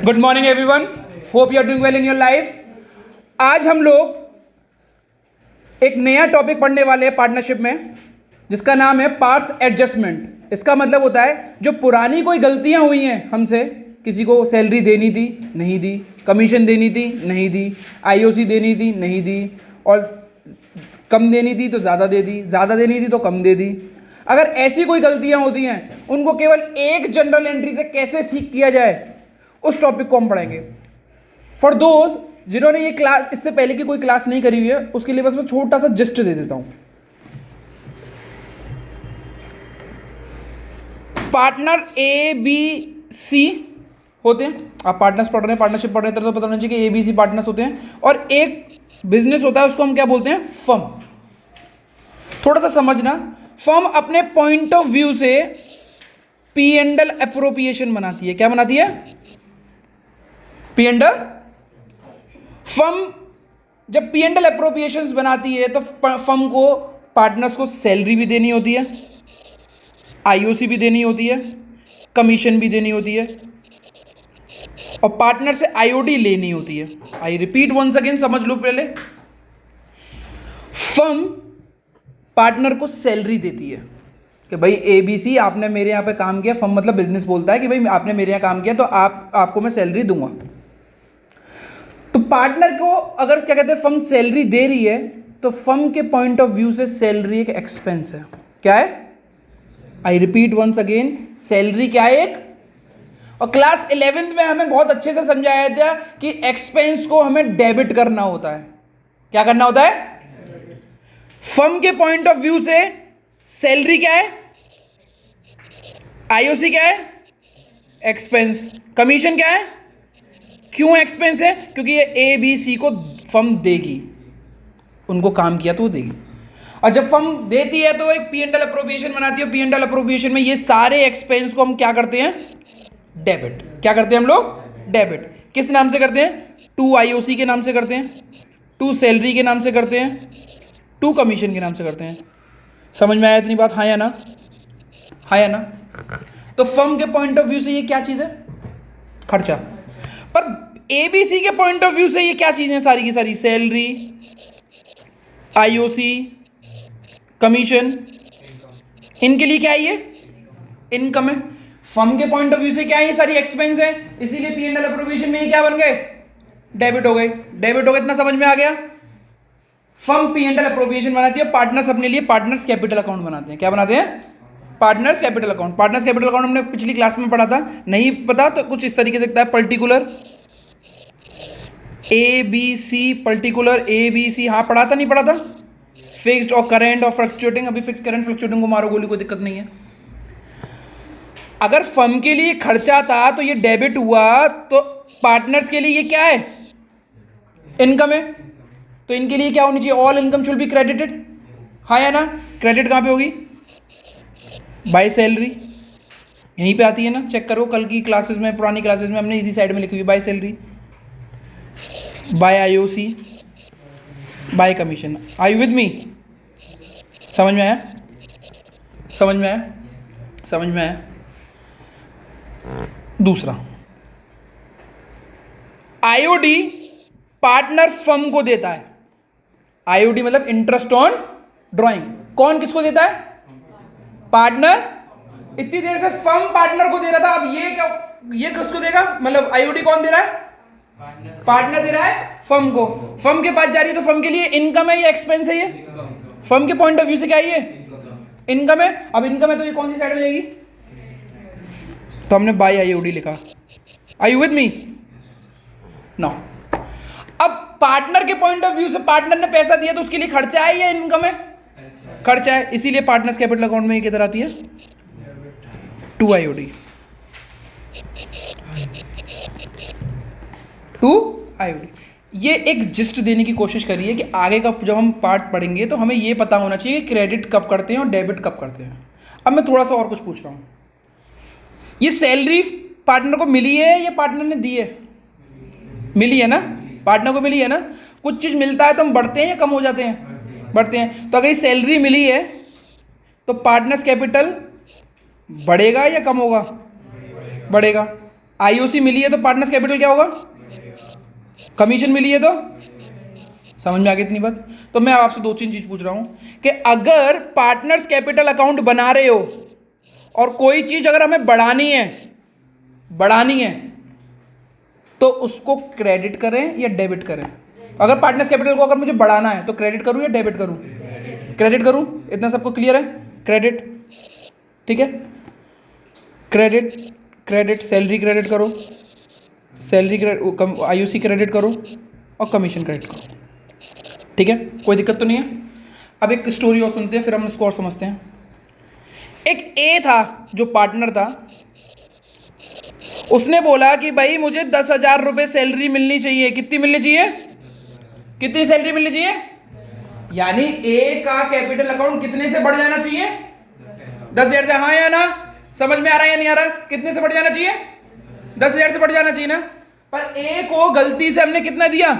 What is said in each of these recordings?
Good morning everyone, hope you are doing well in your life. आज हम लोग एक नया टॉपिक पढ़ने वाले हैं पार्टनरशिप में, जिसका नाम है पार्ट्स एडजस्टमेंट। इसका मतलब होता है जो पुरानी कोई गलतियां हुई हैं हमसे, किसी को सैलरी देनी थी नहीं दी, कमीशन देनी थी नहीं दी, आईओसी देनी थी नहीं दी, और कम देनी थी तो ज़्यादा दे दी, ज़्यादा देनी थी तो कम दे दी। अगर ऐसी कोई गलतियां होती हैं उनको केवल एक जनरल एंट्री से कैसे ठीक किया जाए, उस टॉपिक को हम पढ़ेंगे। फॉर दोज जिन्होंने ये क्लास इससे पहले की कोई क्लास नहीं करी हुई है, उसके लिए बस मैं छोटा सा जस्ट दे देता हूं। पार्टनर ए बी सी होते हैं। आप पार्टनर्स पढ़ रहे हैं, पार्टनरशिप पढ़ रहे हैं तो पता होना चाहिए कि ए बी सी पार्टनर्स होते हैं। और एक बिजनेस होता है, उसको हम क्या बोलते हैं? फर्म। थोड़ा सा समझना, फर्म अपने पॉइंट ऑफ व्यू से पी एंड एल एप्रोप्रिएशन बनाती है। क्या बनाती है? P and L. फर्म जब पी एंड एल एप्रोप्रिएशंस बनाती है तो फर्म को पार्टनर्स को सैलरी भी देनी होती है, आईओसी भी देनी होती है, कमीशन भी देनी होती है, और पार्टनर से आईओडी लेनी होती है। आई रिपीट वंस अगेन, समझ लो पहले। फर्म पार्टनर को सैलरी देती है कि भाई एबीसी आपने मेरे यहाँ पे काम किया। फर्म मतलब बिजनेस बोलता है कि भाई आपने मेरे यहाँ काम किया तो आपको मैं सैलरी दूंगा। तो पार्टनर को अगर क्या कहते हैं फर्म सैलरी दे रही है तो फर्म के पॉइंट ऑफ व्यू से सैलरी एक एक्सपेंस है। क्या है? I repeat once again, salary क्या है? एक। और क्लास 11th में हमें बहुत अच्छे से समझाया था कि एक्सपेंस को हमें डेबिट करना होता है। क्या करना होता है? फर्म के पॉइंट ऑफ व्यू से सैलरी क्या है? आईओसी क्या है? एक्सपेंस। कमीशन क्या है? क्यों एक्सपेंस है? क्योंकि ये ए बी सी को फर्म देगी, उनको काम किया तो वो देगी। और जब फर्म देती है तो एक पी एंड एल अप्रोप्रिएशन बनाती है। पी एंड एल अप्रोप्रिएशन में ये सारे एक्सपेंस को हम क्या करते हैं? डेबिट। क्या करते हैं हम लोग? डेबिट। किस नाम से करते हैं? टू आईओसी के नाम से करते हैं, टू सैलरी के नाम से करते हैं, टू कमीशन के नाम से करते हैं। समझ में आया इतनी बात? हाँ या ना? हाँ या ना? तो फर्म के पॉइंट ऑफ व्यू से ये क्या चीज़ है? खर्चा। पर एबीसी के पॉइंट ऑफ व्यू से ये क्या चीज़ें सारी की सारी? Salary, IOC, commission. इनके लिए क्या है? ये इनकम है। फर्म के पॉइंट ऑफ व्यू से क्या है? ये सारी एक्सपेंस है, इसीलिए पी एंड एल अप्रोप्रिएशन में ये क्या बन गए? डेबिट हो गए। डेबिट हो गए। इतना समझ में आ गया? Firm P and L appropriation बनाती है, पार्टनर्स अपने लिए पार्टनर्स कैपिटल अकाउंट बनाते हैं। क्या बनाते हैं? Partners capital account. Partners capital account हमने पिछली क्लास में पढ़ा था, नहीं पता तो कुछ इस तरीके से दिखता है। Particular A B C, particular A B C. हाँ पढ़ा था, नहीं पढ़ा था? फिक्स्ड और करेंट और फ्लक्चुएटिंग। अभी फिक्स करंट फ्लक्चुएटिंग को मारो गोली, कोई दिक्कत नहीं है। अगर फर्म के लिए खर्चा था तो ये डेबिट हुआ, तो पार्टनर्स के लिए ये क्या है? इनकम है। तो इनके लिए क्या होनी चाहिए? All income should be credited. हाँ या ना? क्रेडिट कहाँ पे होगी? By salary. यहीं पे आती है ना, चेक करो कल की क्लासेस में, पुरानी क्लासेस में हमने इसी साइड में लिखी हुई, by salary, by IOC, by commission. Are you with me? समझ में आया? समझ में आया? समझ में आया? दूसरा, आईओडी पार्टनर फर्म को देता है। आईओडी मतलब इंटरेस्ट ऑन ड्राइंग। कौन किसको देता है? पार्टनर। इतनी देर से फर्म पार्टनर को दे रहा था, अब ये किसको देगा? मतलब आईओडी कौन दे रहा है? पार्टनर दे रहा है फर्म को। फर्म के पास जा रही है तो फर्म के लिए इनकम है या एक्सपेंस है? ये फर्म के पॉइंट ऑफ व्यू से क्या है? ये इनकम है। अब इनकम है तो ये कौन सी साइड में जाएगी? तो हमने बाय आईओडी लिखा। Are you with me? No. अब पार्टनर के पॉइंट ऑफ व्यू से पार्टनर ने पैसा दिया तो उसके लिए खर्चा है या इनकम है? खर्चा है। इसीलिए पार्टनर्स कैपिटल अकाउंट में ये किधर आती है? To IOD. To IOD. ये एक जिस्ट देने की कोशिश करिए कि आगे का जब हम पार्ट पढ़ेंगे तो हमें ये पता होना चाहिए कि क्रेडिट कब करते हैं और डेबिट कब करते हैं। अब मैं थोड़ा सा और कुछ पूछ रहा हूँ, ये सैलरी पार्टनर को मिली है या पार्टनर ने दी है? मिली है ना? पार्टनर को मिली है ना? कुछ चीज़ मिलता है तो हम बढ़ते हैं या कम हो जाते हैं? बढ़ते हैं। तो अगर ये सैलरी मिली है तो पार्टनर्स कैपिटल बढ़ेगा या कम होगा? बढ़ेगा। आईओसी मिली है तो पार्टनर्स कैपिटल क्या होगा, कमीशन मिली है तो, समझ में आ गई इतनी बात। तो मैं आपसे दो तीन चीज पूछ रहा हूं कि अगर पार्टनर्स कैपिटल अकाउंट बना रहे हो और कोई चीज अगर हमें बढ़ानी है तो उसको क्रेडिट करें या डेबिट करें। अगर पार्टनर्स कैपिटल को अगर मुझे बढ़ाना है तो क्रेडिट करूं या डेबिट करूं, क्रेडिट करूं, इतना सबको क्लियर है, क्रेडिट, ठीक है, क्रेडिट, क्रेडिट, सैलरी क्रेडिट करो, सैलरी क्रेडिट, आईओसी क्रेडिट करो और कमीशन क्रेडिट करो, ठीक है, कोई दिक्कत तो नहीं है। अब एक स्टोरी और सुनते हैं फिर हम इसको और समझते हैं। एक ए था जो पार्टनर था, उसने बोला कि भाई मुझे 10,000 रुपये सैलरी मिलनी चाहिए। कितनी मिलनी चाहिए, कितनी सैलरी मिलनी चाहिए, यानी ए का कैपिटल अकाउंट कितने से बढ़ जाना चाहिए, 10,000 से, हाँ या ना, समझ में आ रहा है या नहीं आ रहा, कितने से बढ़ जाना चाहिए, 10,000 से बढ़ जाना चाहिए ना। पर ए को गलती से हमने कितना दिया,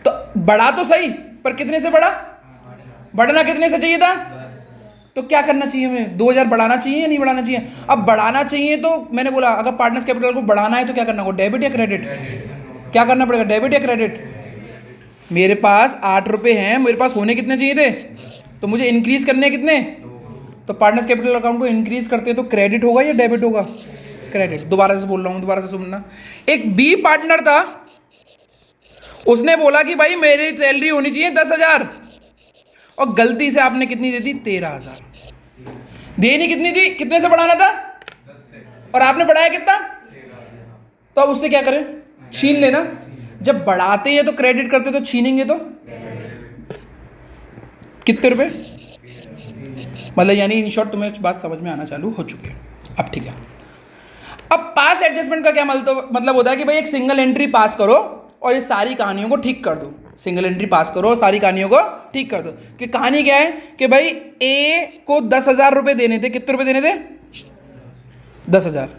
तो बढ़ा तो सही पर कितने से बढ़ा, बढ़ना कितने से चाहिए था, तो क्या करना चाहिए हमें, 2,000 बढ़ाना चाहिए या नहीं बढ़ाना चाहिए। अब बढ़ाना चाहिए तो मैंने बोला अगर पार्टनर्स कैपिटल को बढ़ाना है तो क्या करना होगा, डेबिट या क्रेडिट, क्या करना पड़ेगा, डेबिट या क्रेडिट। मेरे पास 8 रुपये हैं, मेरे पास होने कितने चाहिए थे, तो मुझे इंक्रीज करने कितने, तो पार्टनर्स कैपिटल अकाउंट को इंक्रीज करते तो क्रेडिट होगा या डेबिट होगा, क्रेडिट। दोबारा से बोल रहा हूँ, दोबारा से सुनना। एक बी पार्टनर था, उसने बोला कि भाई मेरी सैलरी होनी चाहिए 10,000 और गलती से आपने कितनी दे दी, 13,000। देनी कितनी थी, कितने से बढ़ाना था, और आपने बढ़ाया कितना, तो अब उससे क्या करें, छीन लेना। जब बढ़ाते हैं तो क्रेडिट करते, तो छीनेंगे तो कितने रुपए, मतलब यानी इन शॉर्ट तुम्हें बात समझ में आना चालू हो चुकी है। अब ठीक है, अब पास एडजस्टमेंट का क्या मतलब होता है कि भाई एक सिंगल एंट्री पास करो और ये सारी कहानियों को ठीक कर दो, सिंगल एंट्री पास करो और सारी कहानियों को ठीक कर दो। कि कहानी क्या है कि भाई ए को 10,000 रुपये देने थे, कितने रुपए देने थे, 10,000,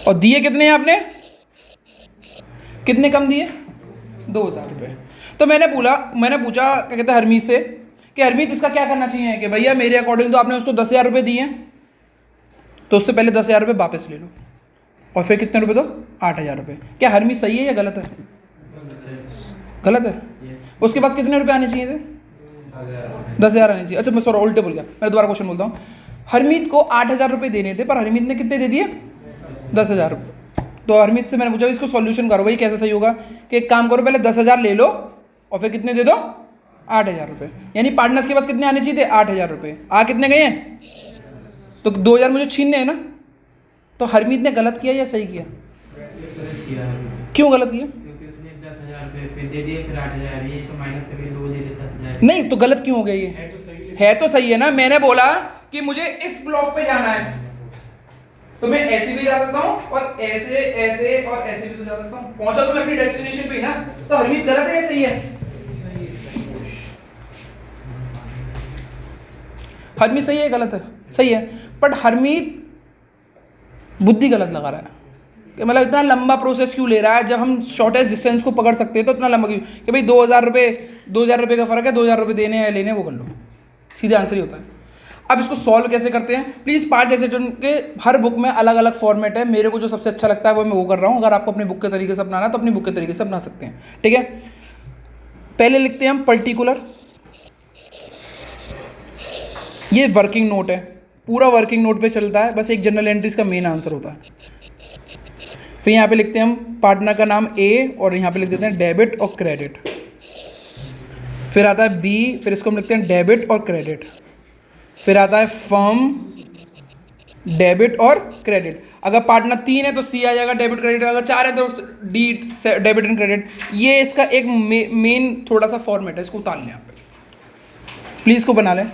और दिए कितने हैं आपने, कितने कम दिए, 2,000 रुपये। तो मैंने पूछा क्या कहते हैं हरमीत से कि हरमीत इसका क्या करना चाहिए, कि भैया मेरे अकॉर्डिंग तो आपने उसको 10,000 रुपये दिए हैं तो उससे पहले 10,000 रुपये वापस ले लो और फिर कितने रुपए दो, 8,000 रुपये। क्या हरमीत सही है या गलत है, गलत है। उसके पास कितने रुपए आने चाहिए थे, 10,000 आने चाहिए। अच्छा मैं सॉरी उल्टे बोल गया, मैं दोबारा क्वेश्चन बोलता हूँ। हरमीत को 8,000 रुपये देने थे पर हरमीत ने कितने दे दिए, 10,000 रुपये। तो हरमीत से मैंने पूछा इसको सॉल्यूशन करो भाई, कैसे सही होगा, कि एक काम करो पहले 10,000 ले लो और फिर कितने दे दो, 8,000 रुपये। यानी पार्टनर्स के पास कितने आने चाहिए थे, 8,000 रुपये। आ कितने गए हैं, तो 2,000 मुझे छीनने हैं ना। तो हरमीत ने गलत किया या सही किया, क्यों गलत किया, क्योंकि उसने 10,000 रुपये फिर दे दिए, फिर 8,000 ये तो माइनस करके 2 दे देता। नहीं तो गलत क्यों हो गया, ये है तो सही है ना। मैंने बोला कि मुझे इस ब्लॉक पे जाना है तो मैं ऐसे भी जा सकता हूँ और ऐसे ऐसे और ऐसे भी तो जा सकता हूँ, पहुंचा तो मैं अपनी डेस्टिनेशन पे ही ना। तो हरमीत गलत है या सही है, हरमीत सही है गलत है, सही है। बट हरमीत बुद्धि गलत लगा रहा है कि मतलब इतना लंबा प्रोसेस क्यों ले रहा है, जब हम शॉर्टेस्ट डिस्टेंस को पकड़ सकते हैं तो इतना लंबा क्यों, कि भाई 2,000 रुपये का फर्क है, 2,000 रुपये देने हैं लेने, वो कर लो, सीधे आंसर ही होता है। अब इसको सॉल्व कैसे करते हैं, प्लीज़ 5 ऐसे के हर बुक में अलग अलग फॉर्मेट है, मेरे को जो सबसे अच्छा लगता है वो मैं वो कर रहा हूँ। अगर आपको अपने बुक के तरीके से अपनाना तो अपनी बुक के तरीके से अपना सकते हैं, ठीक है। पहले लिखते हैं हम पर्टिकुलर, ये वर्किंग नोट है, पूरा वर्किंग नोट पे चलता है, बस एक जनरल एंट्रीज का मेन आंसर होता है। फिर यहाँ पे लिखते हैं हम पार्टनर का नाम ए और यहाँ पे लिख देते हैं डेबिट और क्रेडिट। फिर आता है बी, फिर इसको हम लिखते हैं डेबिट और क्रेडिट। फिर आता है फर्म, डेबिट और क्रेडिट। अगर पार्टनर 3 है तो सी आ जाएगा डेबिट क्रेडिट, अगर 4 है तो डी डेबिट एंड क्रेडिट। ये इसका एक मेन थोड़ा सा फॉर्मेट है, इसको उतार लें आप प्लीज़, को बना लें।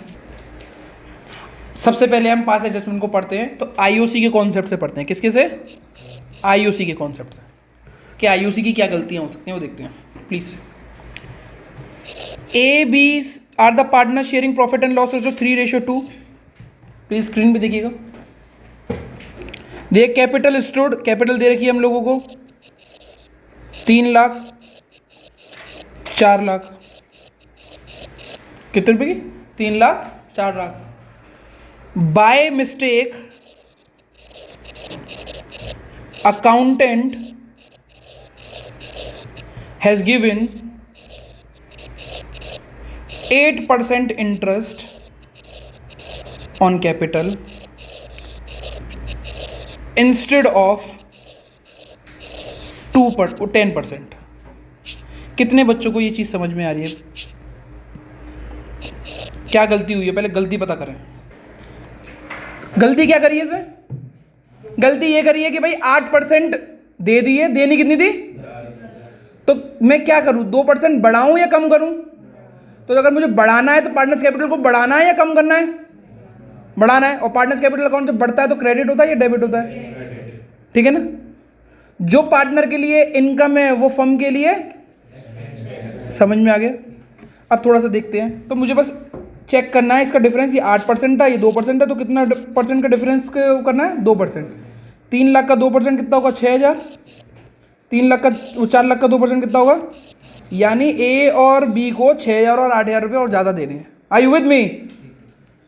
सबसे पहले हम पास एडजस्टमेंट को पढ़ते हैं तो आईओसी के कॉन्सेप्ट से पढ़ते हैं। किसके से, आईओसी के कॉन्सेप्ट से, कि आईओसी की क्या गलतियां हो सकती हैं वो देखते हैं please. A B are the partner sharing profit and loss ratio 3:2। Please screen पे देखिएगा। देख कैपिटल स्टूड, कैपिटल दे रखी है हम लोगों को 3 लाख 4 लाख, कितने रुपए की, 3 lakh 4 lakh. By mistake accountant has given 8% interest on capital instead of 10%. कितने बच्चों को ये चीज़ समझ में आ रही है? क्या गलती हुई है? पहले गलती पता करें। गलती क्या करी है इसमें? गलती ये करी है कि भाई 8% दे दिए, देनी कितनी थी? तो मैं क्या करूं, 2% बढ़ाऊं या कम करूं? तो अगर मुझे बढ़ाना है तो पार्टनर्स कैपिटल को बढ़ाना है या कम करना है? बढ़ाना है। और पार्टनर्स कैपिटल अकाउंट जब बढ़ता है तो क्रेडिट होता है या डेबिट होता है? ठीक है ना। जो पार्टनर के लिए इनकम है वो फर्म के लिए, समझ में आ गया? अब थोड़ा सा देखते हैं। तो मुझे बस चेक करना है इसका डिफरेंस। ये 8% था, ये 2% है, तो कितना परसेंट का डिफरेंस करना है? 2%। 3 लाख का 2% कितना होगा? 6,000। 3 लाख का 4 लाख का 2% कितना होगा? यानी ए और बी को 6,000 और 8,000 रुपये और ज़्यादा देने हैं। Are you with me?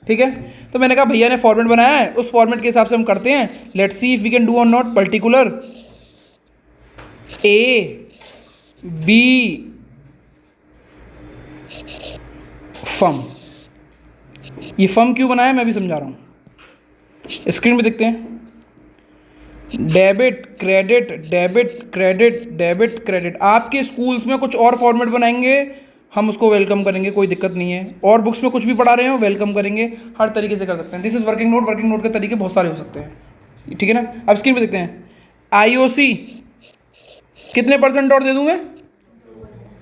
ठीक है। तो मैंने कहा भैया ने फॉर्मेट बनाया है, उस फॉर्मेट के हिसाब से हम करते हैं। Let's see if we can do और not. Particular A B firm. ये फर्म क्यों बनाया मैं भी समझा रहा हूं। स्क्रीन पे देखते हैं। Debit credit, debit credit, debit credit. आपके स्कूल्स में कुछ और फॉर्मेट बनाएंगे, हम उसको वेलकम करेंगे, कोई दिक्कत नहीं है। और बुक्स में कुछ भी पढ़ा रहे हो वेलकम करेंगे, हर तरीके से कर सकते हैं। This is working note. Working note के तरीके बहुत सारे हो सकते हैं। ठीक है ना। अब स्क्रीन पे देखते हैं। आईओसी कितने परसेंट और दे दूं मैं?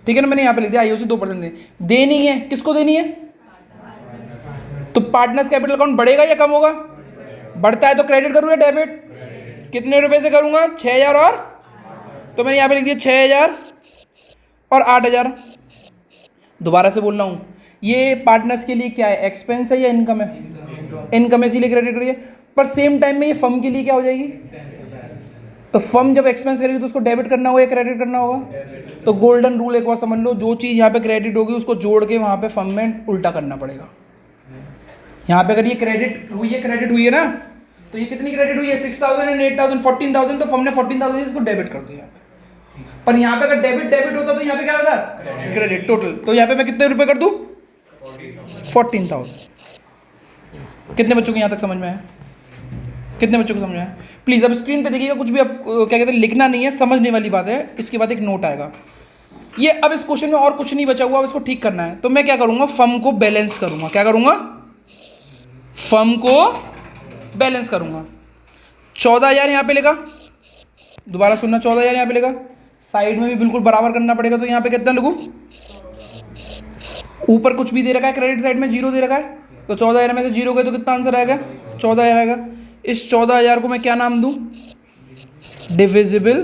ठीक है ना, मैंने यहाँ पे लिख दिया आईओसी 2% देनी है। किसको देनी है? तो पार्टनर्स कैपिटल अकाउंट बढ़ेगा या कम होगा? बढ़ता है तो क्रेडिट करूँ या डेबिट? कितने रुपए से करूंगा? 6,000 और, तो मैंने यहाँ पे लिख दिया 6,000 और 8,000। दोबारा से बोल रहा हूँ, ये पार्टनर्स के लिए क्या है? एक्सपेंस है या इनकम है? इनकम है, इसीलिए क्रेडिट करिए। पर सेम टाइम में ये फर्म के लिए क्या हो जाएगी? तो फर्म जब एक्सपेंस करेगी तो उसको डेबिट करना होगा या क्रेडिट करना होगा? तो गोल्डन रूल एक बार समझ लो, जो चीज़ यहाँ पे क्रेडिट होगी उसको जोड़ के वहाँ पे फर्म में उल्टा करना पड़ेगा। यहाँ पे अगर ये क्रेडिट हुई है ना, तो ये कितनी क्रेडिट हुई है? 6,000 एंड 8,000, 14,000। तो फर्म ने 14,000 इसको डेबिट कर दिया यहाँ पे। पर यहाँ पे अगर डेबिट होता तो यहाँ पे क्या होता? Credit total. तो यहाँ पे मैं कितने रुपए कर दूं? 14,000। कितने बच्चों को यहाँ तक समझ में आया? कितने बच्चों को समझ में आया? प्लीज़ अब स्क्रीन पे देखिएगा, कुछ भी अब क्या कहते हैं लिखना नहीं है, समझने वाली बात है। इसके बाद एक नोट आएगा। ये अब इस क्वेश्चन में और कुछ नहीं बचा हुआ, अब इसको ठीक करना है। तो मैं क्या करूँगा? फर्म को बैलेंस करूँगा। क्या करूँगा? फर्म को बैलेंस करूँगा। 14,000 यहाँ पे लेगा। दोबारा सुनना, 14,000 यहाँ पे लेगा। साइड में भी बिल्कुल बराबर करना पड़ेगा। तो यहाँ पे कितना लगूँ? ऊपर कुछ भी दे रखा है, क्रेडिट साइड में 0 दे रखा है, तो 14,000 में से 0 गए तो कितना आंसर आएगा? 14,000 आएगा। इस 14,000 को मैं क्या नाम दूं? डिविजिबल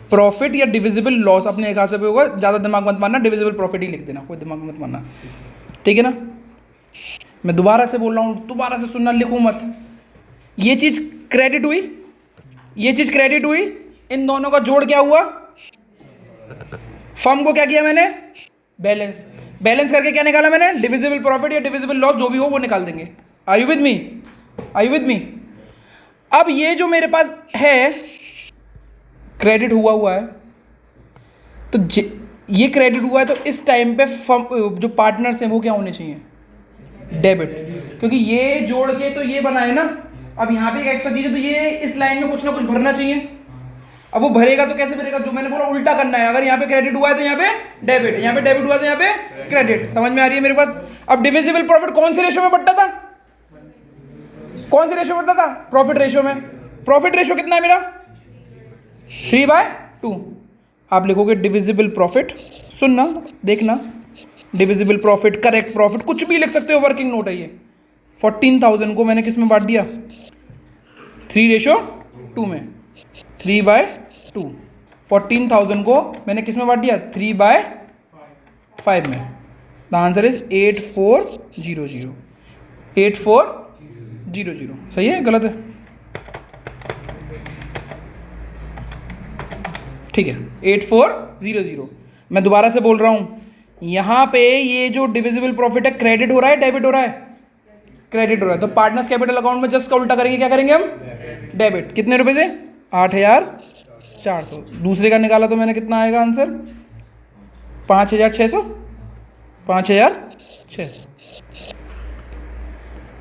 प्रॉफिट या डिविजिबल लॉस, अपने हिसाब से भी होगा। ज़्यादा दिमाग मत मारना, डिविजिबल प्रॉफिट ही लिख देना, कोई दिमाग मत मारना। ठीक है ना। मैं दोबारा से बोल रहा हूँ, दोबारा से सुनना, लिखो मत। ये चीज़ क्रेडिट हुई, ये चीज़ क्रेडिट हुई, इन दोनों का जोड़ क्या हुआ? फर्म को क्या किया मैंने? बैलेंस। बैलेंस करके क्या निकाला मैंने? डिविजिबल प्रॉफिट या डिविजिबल लॉस, जो भी हो वो निकाल देंगे। Are you with me? Are you with me? अब ये जो मेरे पास है क्रेडिट हुआ है, तो ये क्रेडिट हुआ है, तो इस टाइम पे जो पार्टनर्स हैं वो क्या होने चाहिए? डेबिट। क्योंकि ये जोड़ के तो ये बना है ना। अब यहाँ पे एक एक्स्ट्रा चीज है, तो ये इस लाइन में कुछ ना कुछ भरना चाहिए। अब वो भरेगा तो कैसे भरेगा? जो मैंने बोला उल्टा करना है। अगर यहाँ पे क्रेडिट हुआ है तो यहाँ पे डेबिट, यहाँ पे डेबिट हुआ तो यहाँ पे क्रेडिट। समझ में आ रही है मेरे बात? अब डिविजिबल प्रॉफिट कौन से रेशो में बढ़ता था? कौन से रेशो में बढ़ता था? प्रॉफिट रेशो में। प्रॉफिट रेशो कितना है मेरा? 3/2। आप लिखोगे डिविजिबल प्रॉफिट, सुनना देखना, डिविजिबल प्रॉफिट, करेक्ट प्रॉफिट, कुछ भी लिख सकते हो, वर्किंग नोट है ये। 14,000 को मैंने किस में बांट दिया? 3:2 में। 3/2। 14,000 को मैंने किस में बांट दिया? 3/5 में। The answer is 8400। 8400। सही है गलत है? ठीक है, 8400। मैं दोबारा से बोल रहा हूं, यहां पे ये जो डिविजिबल प्रॉफिट है क्रेडिट हो रहा है डेबिट हो रहा है? क्रेडिट हो रहा है, तो पार्टनर्स कैपिटल अकाउंट में जस्ट का उल्टा करेंगे, क्या करेंगे हम? डेबिट। कितने रुपए से? 8,400। दूसरे का निकाला तो मैंने, कितना आएगा answer? 5,600। 5,600।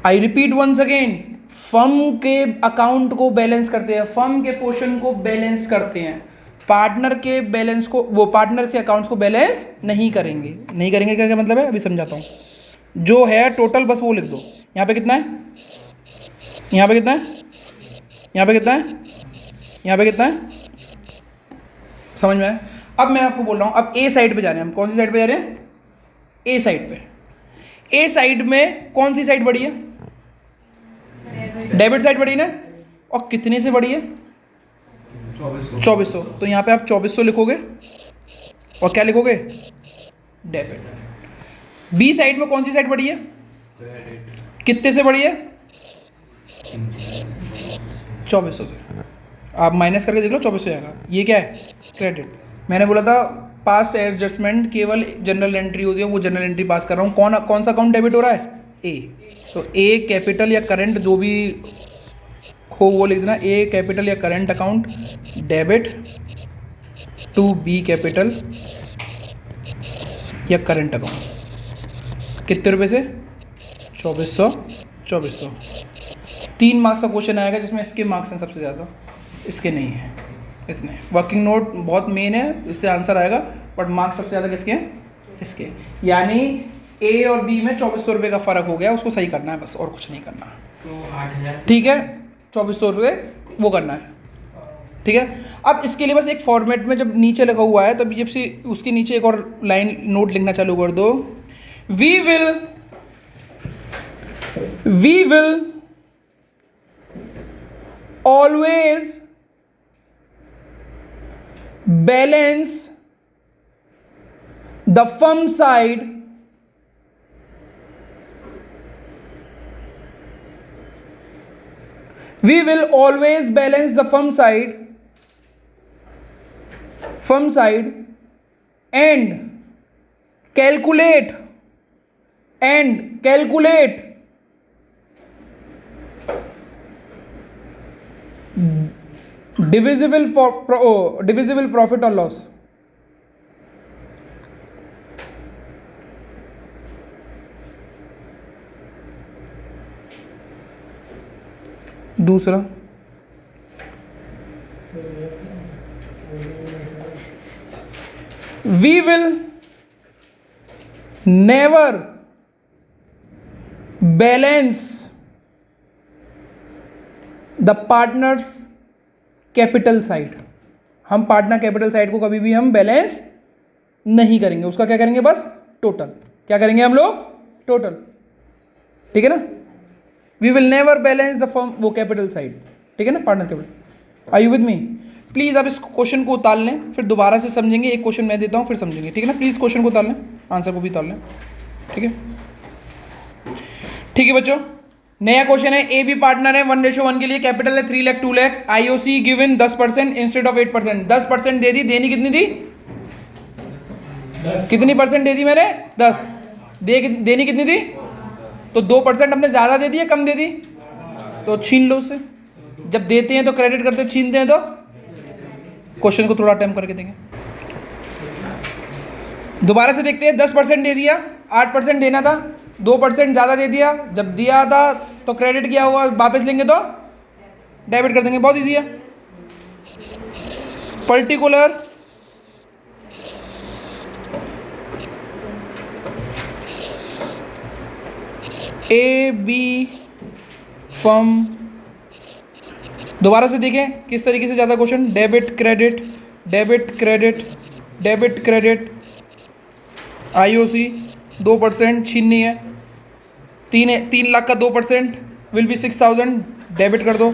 I repeat once again, firm के अकाउंट को बैलेंस करते हैं, फर्म के पोर्शन को बैलेंस करते हैं, पार्टनर के बैलेंस को, वो पार्टनर के अकाउंट्स को बैलेंस नहीं करेंगे। नहीं करेंगे क्या क्या मतलब है, अभी समझाता हूँ। जो है टोटल बस वो लिख दो। यहाँ पे कितना है, यहाँ पे कितना है, यहाँ पे कितना है, यहाँ पे कितना है, समझ में आया? अब मैं आपको बोल रहा हूँ, अब ए साइड पे जा रहे हैं हम। कौन सी साइड पे जा रहे हैं? ए साइड पे। ए साइड में कौन सी साइड बड़ी है? डेबिट साइड बड़ी ना। और कितने से बड़ी है? 2400। तो यहाँ पे आप 2400 लिखोगे और क्या लिखोगे? डेबिट। बी साइड में कौन सी साइड बड़ी है? कितने से बड़ी है? 2400 से। आप माइनस करके देख लो, 2400 आएगा। ये क्या है? क्रेडिट। मैंने बोला था पास एडजस्टमेंट केवल जनरल एंट्री होती है, वो जनरल एंट्री पास कर रहा हूँ। कौन सा अकाउंट डेबिट हो रहा है? ए। तो ए कैपिटल या करंट जो भी हो वो लिख देना। ए कैपिटल या current account debit to B capital या करंट अकाउंट। कितने रुपए से? 2400। 2400। 3 मार्क्स का क्वेश्चन आएगा जिसमें इसके मार्क्स हैं सबसे ज़्यादा, इसके नहीं है इतने। वर्किंग नोट बहुत मेन है, इससे आंसर आएगा, बट मार्क्स सबसे ज़्यादा किसके हैं? इसके। यानी ए और बी में 2400 रुपये का फ़र्क हो गया, उसको सही करना है बस, और कुछ नहीं करना। तो 8,000। ठीक है, 2400 रुपये वो करना है। ठीक है, अब इसके लिए बस एक फॉर्मेट में जब नीचे लगा हुआ है, तब जब से उसके नीचे एक और लाइन नोट लिखना चालू कर दो। We will always balance the firm side we will always balance the firm side and calculate divisible profit or loss. दूसरा, we will never balance the partner's capital side. हम पार्टनर कैपिटल साइड को कभी भी हम balance नहीं करेंगे, उसका क्या करेंगे? बस टोटल। क्या करेंगे हम लोग? टोटल। ठीक है ना? We will never balance the firm, वो कैपिटल साइड। ठीक है ना? Partner capital. Are you with me? Please आप इस क्वेश्चन को उतार लें, फिर दोबारा से समझेंगे। एक क्वेश्चन मैं देता हूँ, फिर समझेंगे। ठीक है ना? प्लीज़ क्वेश्चन को उतार लें, आंसर को भी उतार लें। ठीक है? ठीक है बच्चों, नया क्वेश्चन है। ए बी पार्टनर है, 1:1 के लिए, कैपिटल है 3 lakh 2 lakh, IOC given 10% instead of 8%। 10% दे दी। देनी कितनी थी? कितनी परसेंट दे दी मैंने? 10। देनी कितनी थी? तो 2% हमने ज़्यादा दे दी है, कम दे दी? तो छीन लो उससे। जब देते हैं तो क्रेडिट करते हैं, छीनते हैं तो? क्वेश्चन को थोड़ा अटेम्प्ट करके देंगे। दोबारा से देखते हैं। 10% दे दिया, 8% देना था, 2% ज़्यादा दे दिया। जब दिया था तो क्रेडिट किया हुआ, वापस लेंगे तो डेबिट कर देंगे। बहुत ईजी है। पर्टिकुलर ए बी फर्म, दोबारा से देखें किस तरीके से ज़्यादा question. Debit credit, debit credit, debit credit, IOC 2% छीननी है। 3 लाख का 2% विल बी 6,000, डेबिट कर दो।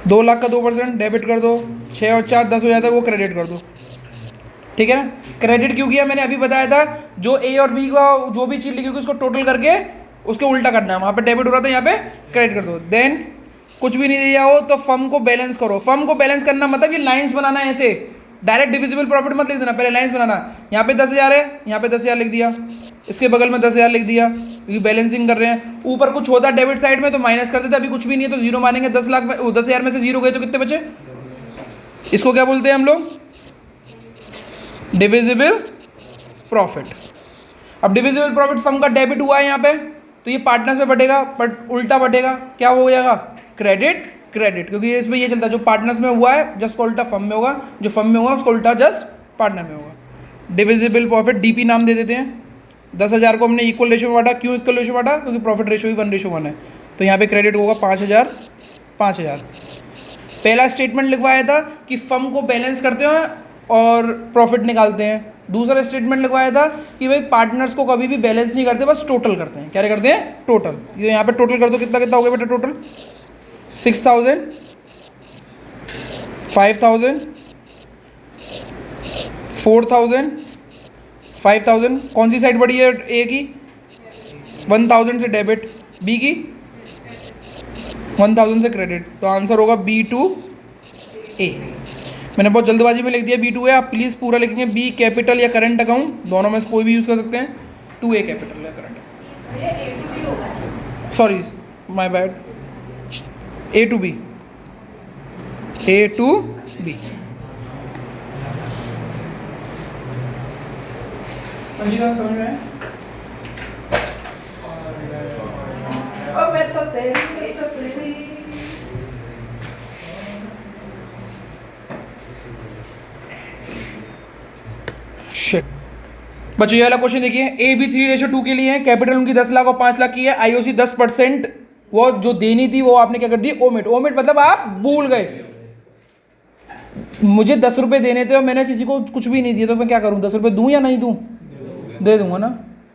2 लाख का 2% डेबिट कर दो। 6 और 4 10 हो जाता है, वो क्रेडिट कर दो। ठीक है ना? क्रेडिट क्यों किया? मैंने अभी बताया था, जो ए और बी का जो भी चीज़ लिखी होगी उसको टोटल करके उसके उल्टा करना है। वहाँ पे डेबिट हो रहा था, यहाँ पे क्रेडिट कर दो। देन कुछ भी नहीं दिया हो तो फर्म को बैलेंस करो। फर्म को बैलेंस करना मतलब ये लाइंस बनाना है ऐसे, डायरेक्ट डिविजिबल प्रॉफिट मत लिख देना, पहले लाइन्स बनाना। यहाँ पे 10,000 है, यहाँ पे 10,000 लिख दिया, इसके बगल में 10,000 लिख दिया, क्योंकि बैलेंसिंग कर रहे हैं। ऊपर कुछ होता डेबिट साइड में तो माइनस कर देते, अभी कुछ भी नहीं है तो जीरो मानेंगे। 10,000 में से जीरो गए तो कितने बचे? इसको क्या बोलते हैं हम लोग? Divisible profit. अब डिविजिबल प्रॉफिट फर्म का डेबिट हुआ है यहाँ पे, तो ये पार्टनर्स में बटेगा, बट उल्टा बटेगा, क्या हो जाएगा? क्रेडिट क्रेडिट, क्योंकि इसमें ये चलता है जो पार्टनर्स में हुआ है जस्ट को उल्टा फर्म में होगा, जो फर्म में हुआ उसको उल्टा जस्ट पार्टनर में होगा। डिविजिबल प्रॉफिट डीपी नाम दे देते हैं। 10,000 को हमने इक्वल रेशो में बांटा, क्यों इक्वल रेशो बांटा? क्योंकि प्रॉफिट रेशो ही 1:1 है, तो यहाँ पे क्रेडिट होगा 5,000 5,000। पहला स्टेटमेंट लिखवाया था कि फर्म को बैलेंस करते हैं और प्रॉफिट निकालते हैं। दूसरा स्टेटमेंट लिखवाया था कि भाई पार्टनर्स को कभी भी बैलेंस नहीं करते, बस टोटल करते हैं। क्या करते हैं? टोटल। ये यहाँ पे टोटल कर दो, कितना कितना हो गया बेटा टोटल? 6,000 5,000 4,000 5,000। कौन सी साइड बढ़ी है? ए की 1,000 से डेबिट, बी की 1,000 से क्रेडिट, तो आंसर होगा B2A। मैंने बहुत जल्दबाजी में लिख दिया B2A, आप प्लीज़ पूरा लिखेंगे। बी कैपिटल या करंट अकाउंट, दोनों में से कोई भी यूज़ कर सकते हैं। 2A कैपिटल या current, sorry my bad, A to B। समझ में आया? बच्चों ये वाला क्वेश्चन देखिए, ए बी 3:2 के लिए है, कैपिटल उनकी 10 लाख और 5 लाख की है, आईओसी 10%, वो जो देनी थी वो आपने क्या कर दी? ओमिट। ओमिट मतलब आप भूल गए। मुझे 10 रुपये देने थे और मैंने किसी को कुछ भी नहीं दिया, तो मैं क्या करूँ? 10 रुपये दूँ या नहीं दूँ? दे दूंगा ना,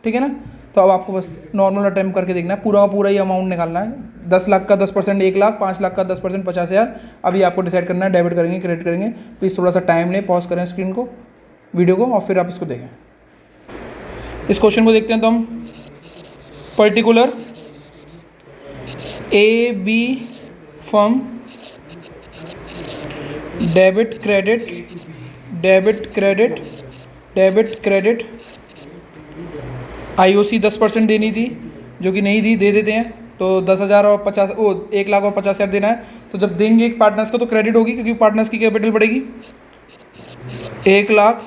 ठीक है ना। तो अब आपको बस नॉर्मल अटेम्प्ट करके देखना है, पूरा का पूरा ही अमाउंट निकालना है। 10 लाख का 10% 1 लाख, 5 लाख का 10% 50,000। अभी आपको डिसाइड करना है डेबिट करेंगे क्रेडिट करेंगे। प्लीज़ थोड़ा सा टाइम लें, पॉज करें स्क्रीन को, वीडियो को, और फिर आप इसको देखें। इस क्वेश्चन को देखते हैं तो हम particular A B firm debit credit debit credit debit credit, IOC 10% देनी थी जो कि नहीं दी, दे देते हैं। तो 10,000 और 50 1 लाख और 50,000 देना है। तो जब देंगे एक पार्टनर्स को तो क्रेडिट होगी, क्योंकि पार्टनर्स की कैपिटल बढ़ेगी। 1 लाख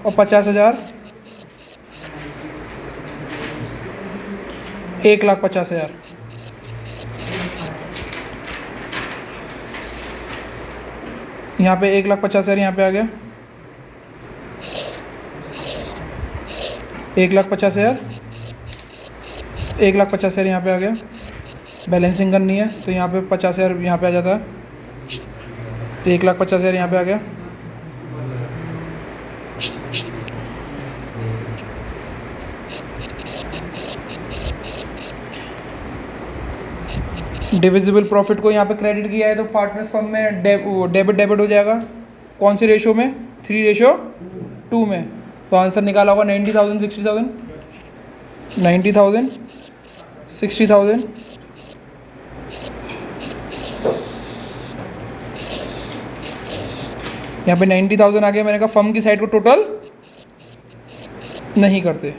और 50,000, 1,50,000। यहाँ पे 1,50,000 यहाँ पे आ गया, 1,50,000, 1,50,000 यहाँ पे आ गया। बैलेंसिंग करनी है तो यहाँ पे 50,000 यहाँ पे आ जाता है, तो 1,50,000 यहाँ पे आ गया। डिविजिबल प्रॉफिट को यहाँ पे क्रेडिट किया है तो पार्टनर्स फर्म में डेबिट डेबिट हो जाएगा। कौन सी रेशो में? 3:2 में। तो आंसर निकाला होगा 90,000 60,000, 90,000 60,000। यहाँ पे 90,000 आ गया। मैंने कहा फर्म की साइड को टोटल नहीं करते।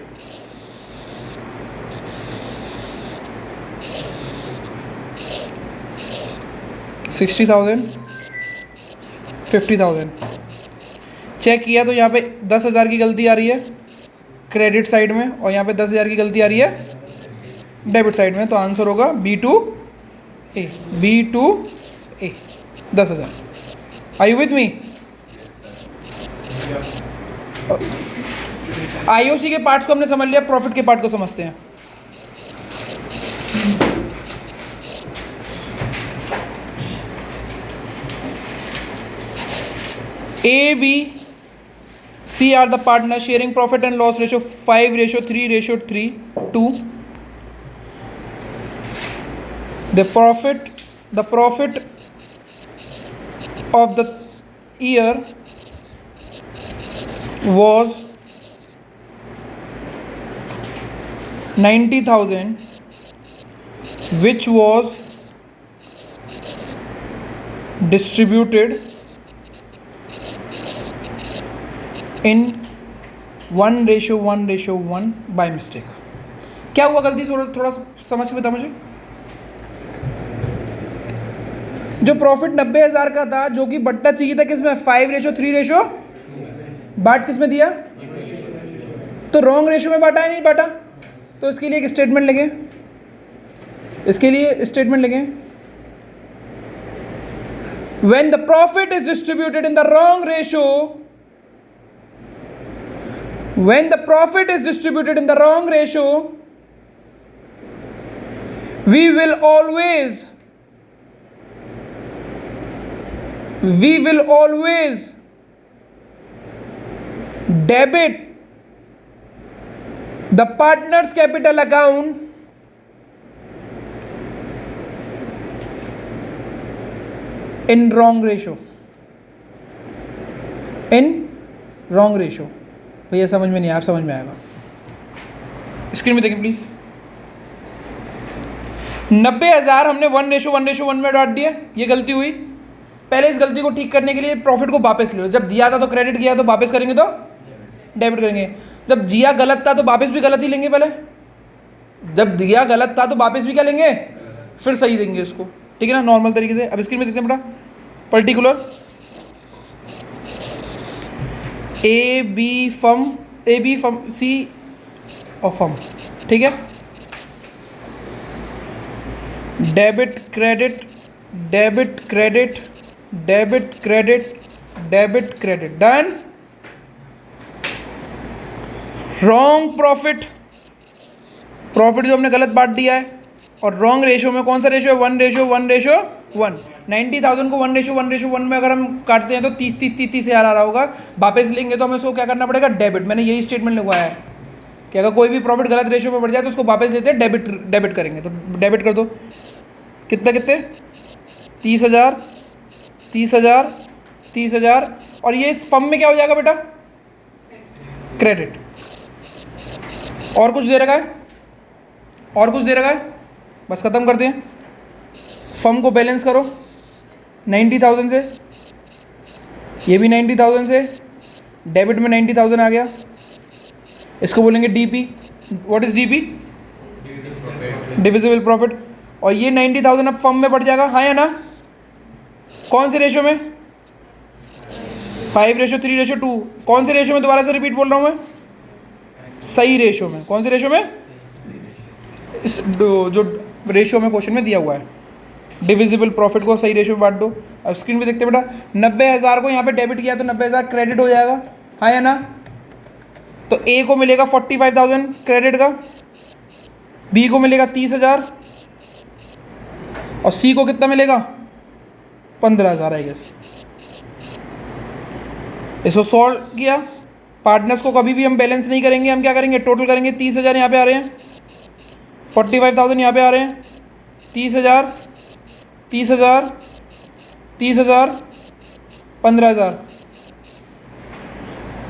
$60,000 $50,000 चेक किया तो यहाँ पे 10,000 की गलती आ रही है क्रेडिट साइड में, और यहाँ पे 10,000 की गलती आ रही है डेबिट साइड में। तो आंसर होगा B2A। B2A 10,000। Are you with me? IOC के पार्ट्स को हमने समझ लिया, प्रॉफिट के पार्ट को समझते हैं। A, B, C are the partners sharing profit and loss ratio 5:3:2. The profit of the year was 90,000, which was distributed in 1:1:1 by mistake. क्या हुआ गलती, थोड़ा समझ के बता मुझे। जो प्रॉफिट 90,000 का था, जो कि बट्टा चाहिए था किसमें, 5:3 बाट किसमें दिया, तो रॉन्ग रेशो में बांटा है, नहीं बांटा, तो इसके लिए एक स्टेटमेंट लिखें, इसके लिए स्टेटमेंट लिखें, when the profit is distributed in the wrong ratio, when the profit is distributed in the wrong ratio, we will always debit the partner's capital account in wrong ratio, in wrong ratio। भैया समझ में नहीं आया, आप समझ में आएगा। Screen में देखें प्लीज। 90,000 हमने 1:1:1 में डाल दिया, ये गलती हुई। पहले इस गलती को ठीक करने के लिए प्रॉफिट को वापस लो, जब दिया था तो क्रेडिट किया, तो वापस करेंगे तो डेबिट करेंगे। जब दिया गलत था तो वापस भी गलत ही लेंगे, पहले जब दिया गलत था तो वापस भी क्या लेंगे, फिर सही देंगे उसको, ठीक है ना, नॉर्मल तरीके से। अब स्क्रीन में देखते हैं बेटा, particular A B firm C और फर्म, ठीक है, debit credit debit credit debit credit debit credit, done. Wrong profit जो हमने गलत बांट दिया है, और रॉन्ग रेशियो में कौन सा रेशियो है, 1:1:1। 90,000 को 1:1:1 में अगर हम काटते हैं तो 30,000 आ रहा होगा, वापस लेंगे तो हमें उसको क्या करना पड़ेगा, डेबिट। मैंने यही स्टेटमेंट लिखवाया है कि अगर कोई भी प्रॉफिट गलत रेशियो में बढ़ जाए तो उसको वापस लेते हैं, डेबिट करेंगे। तो डेबिट कर दो, कितने 30,000 30,000 और ये फर्म में क्या हो जाएगा बेटा, क्रेडिट। और कुछ दे रखा है, और कुछ दे रखा है, बस खत्म करते हैं। फर्म को बैलेंस करो 90,000 से, ये भी 90,000 से, डेबिट में 90,000 आ गया, इसको बोलेंगे DP. What is DP, divisible profit. और ये 90,000 अब फर्म में बढ़ जाएगा, हाँ या ना, कौन से रेशो में, 5:3:2। कौन से रेशो में, दोबारा से रिपीट बोल रहा हूँ मैं, सही रेशो में। कौन से रेशो में, इस जो रेशो में क्वेश्चन में दिया हुआ है, डिविजिबल प्रॉफिट को सही रेशो में बांट दो। अब स्क्रीन पे देखते बेटा, 90,000 को यहाँ पे डेबिट किया तो 90,000 क्रेडिट हो जाएगा, हाँ या ना। तो ए को मिलेगा 45,000 क्रेडिट का, बी को मिलेगा 30,000 और सी को कितना मिलेगा, 15,000 आई गेस। इसको सॉल्व किया, पार्टनर्स को कभी भी हम बैलेंस नहीं करेंगे, हम क्या करेंगे, टोटल करेंगे। 30,000 यहाँ पे आ रहे हैं, 45,000 यहाँ पे आ रहे हैं, 30,000 30,000 30,000 15,000।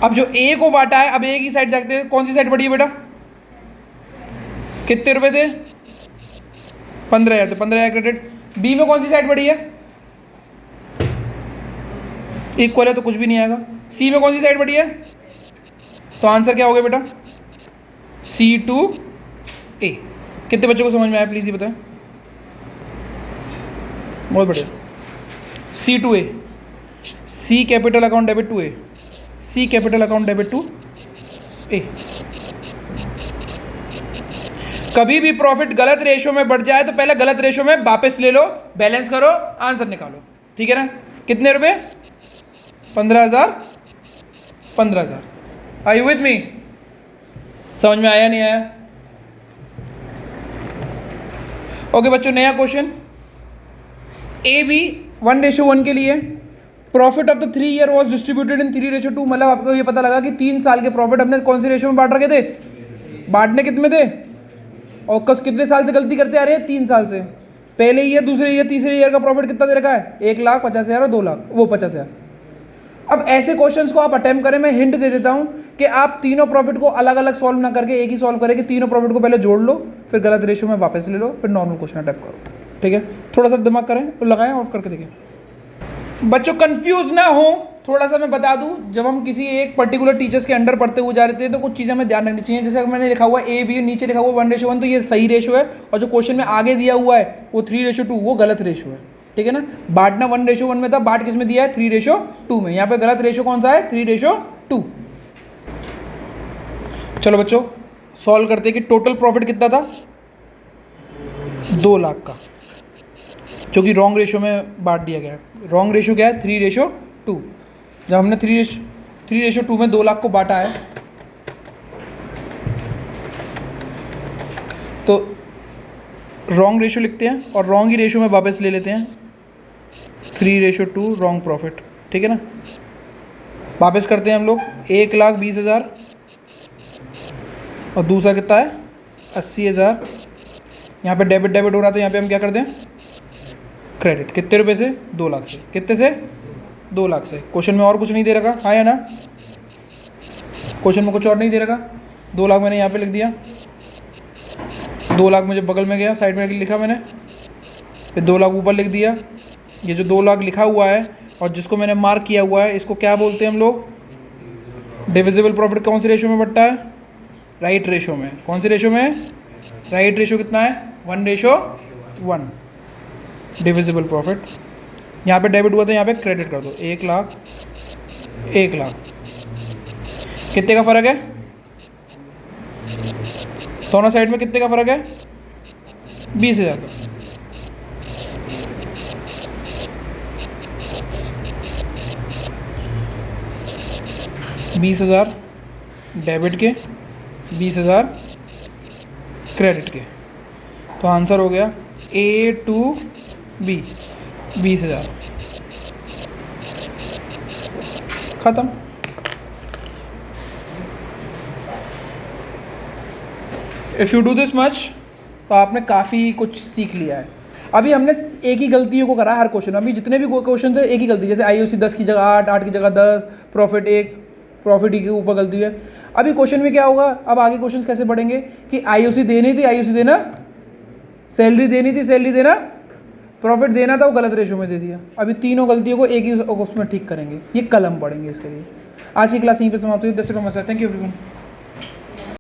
अब जो ए को बांटा है, अब ए की साइड जाते हैं, कौन सी साइड बढ़ी है बेटा, कितने रुपए थे, 15,000 थे, 15,000 क्रेडिट। बी में कौन सी साइड बढ़ी है, इक्वल है तो कुछ भी नहीं आएगा। सी में कौन सी साइड बढ़ी है, तो आंसर क्या हो गया बेटा, C2A। कितने बच्चों को समझ में आया प्लीज ये बताएं, बहुत बढ़िया। C2A, C capital account debit to A, C capital account debit to A. कभी भी प्रॉफिट गलत रेशो में बढ़ जाए तो पहले गलत रेशो में वापस ले लो, बैलेंस करो, आंसर निकालो, ठीक है ना। कितने रुपए, 15,000 15,000। आर यू विद मी, समझ में आया नहीं आया, ओके बच्चों। नया क्वेश्चन, ए बी 1:1 के लिए profit of the 3 year was distributed in 3:2। मतलब आपको ये पता लगा कि 3 साल के प्रॉफिट हमने कौन से रेशो में बांट रखे थे, बांटने कितने थे, और कितने साल से गलती करते आ रहे हैं, 3 साल से। पहले ईयर, दूसरे ईयर, तीसरे ईयर का प्रॉफिट कितना दे रखा है, 1,50,000 और 2 लाख, वो 50,000। अब ऐसे क्वेश्चंस को आप अटेम्प्ट करें, मैं हिंट दे देता हूं कि आप तीनों प्रॉफिट को अलग अलग सॉल्व ना करके एक ही सॉल्व करें, कि तीनों प्रॉफिट को पहले जोड़ लो, फिर गलत रेशो में वापस ले लो, फिर नॉर्मल क्वेश्चन अटेम्प्ट करो, ठीक है। थोड़ा सा दिमाग करें, तो लगाएं, ऑफ करके देखें। बच्चों कंफ्यूज ना हो, थोड़ा सा मैं बता दूं, जब हम किसी एक पर्टिकुलर टीचर्स के अंडर पढ़ते हुए जा रहे थे तो कुछ चीज़ें हमें ध्यान रखनी चाहिए। जैसे अगर मैंने लिखा हुआ ए बी, नीचे लिखा हुआ 1:1, तो ये सही रेशो है, और जो क्वेश्चन में आगे दिया हुआ है वो 3:2, वो गलत रेशो है। ठीक है ना, बांटना 1:1 में था, बाट किस में दिया है 3:2 में। यहाँ पे गलत रेशो कौन सा है 3:2। चलो बच्चों सॉल्व करते हैं कि टोटल प्रॉफिट कितना था 2 लाख का, जो कि रॉन्ग रेशो में बांट दिया गया है। रॉन्ग रेशो क्या है 3:2। जब हमने 3:2 में 2 लाख को बांटा है तो रॉन्ग रेशो लिखते हैं और रॉन्ग ही रेशो में वापस ले लेते हैं 3:2 रॉन्ग प्रॉफिट। ठीक है ना, वापस करते हैं हम लोग 1,20,000 और दूसरा कितना है 80,000। यहाँ पे डेबिट डेबिट हो रहा था, यहाँ पे हम क्या कर दें क्रेडिट। कितने रुपए से 2 लाख से। कितने से 2 लाख से। क्वेश्चन में और कुछ नहीं दे रखा, हाँ या ना, क्वेश्चन में कुछ और नहीं दे रखा। 2 लाख मैंने यहाँ पे लिख दिया, 2 लाख मुझे बगल में गया, साइड में लिखा मैंने, फिर 2 लाख ऊपर लिख दिया। ये जो 2 लाख लिखा हुआ है और जिसको मैंने मार्क किया हुआ है इसको क्या बोलते हैं हम लोग डिविजिबल प्रॉफिट। कौन सी रेशो में बटता है राइट रेशो में। कौन सी रेशो में राइट रेशो कितना है 1:1 डिविजिबल प्रॉफिट। यहाँ पे डेबिट हुआ था, यहाँ पे क्रेडिट कर दो 1 लाख 1 लाख। कितने का फ़र्क है दोनों साइड में, कितने का फ़र्क है 20,000 का। $20,000 डेबिट के, 20,000 क्रेडिट के। तो आंसर हो गया A to B 20,000। ख़त्म। If you do this much तो आपने काफ़ी कुछ सीख लिया है। अभी हमने एक ही गलतियों को करा हर क्वेश्चन। अभी जितने भी क्वेश्चन थे एक ही गलती, जैसे IOC 10 की जगह 8, 8 की जगह 10, प्रॉफिट 1, प्रॉफिट E के ऊपर गलती है। अभी क्वेश्चन में क्या होगा, अब आगे क्वेश्चन कैसे बढ़ेंगे कि IOC देनी थी, IOC देना, सैलरी देनी थी, सैलरी देना, प्रॉफिट देना था, वो गलत रेशो में दे दिया। अभी तीनों गलतियों को एक ही उसमें ठीक करेंगे। ये कल हम पढ़ेंगे इसके लिए। आज की क्लास यहीं पे समाप्त हुई। Thank you everyone.